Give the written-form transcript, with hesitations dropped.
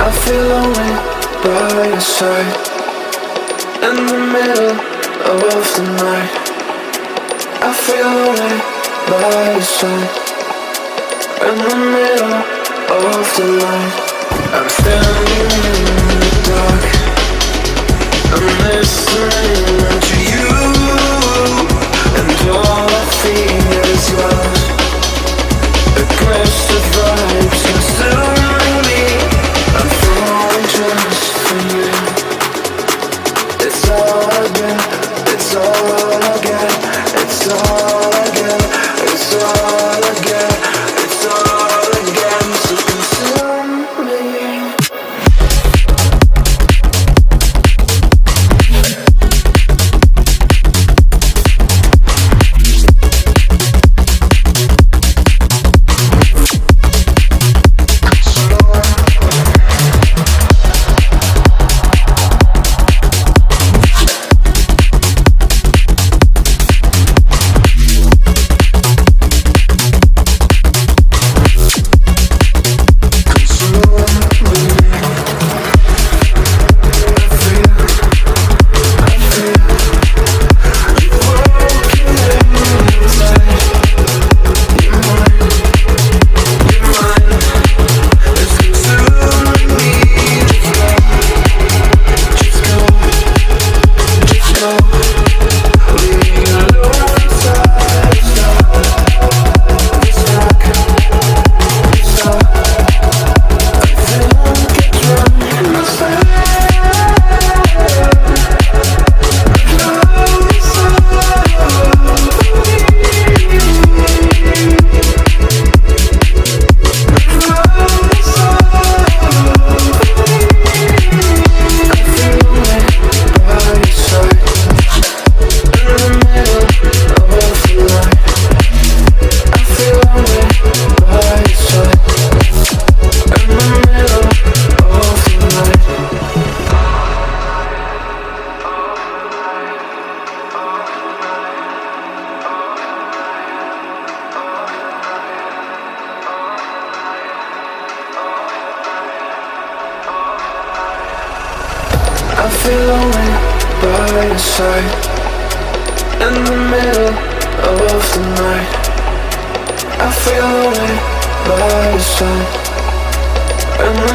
I feel lonely by your side. In the middle of the night, I feel lonely by your side. In the middle of the night, I'm standing in the dark. I'm listening to you, and all I feel is love. Aggressive vibes consuming me. I'm falling just for you. It's all I get, it's all I get, it's all I get, it's all I get, it's all I get. So consume me. I feel lonely by your side. In the middle of the night, I feel lonely by your side. In the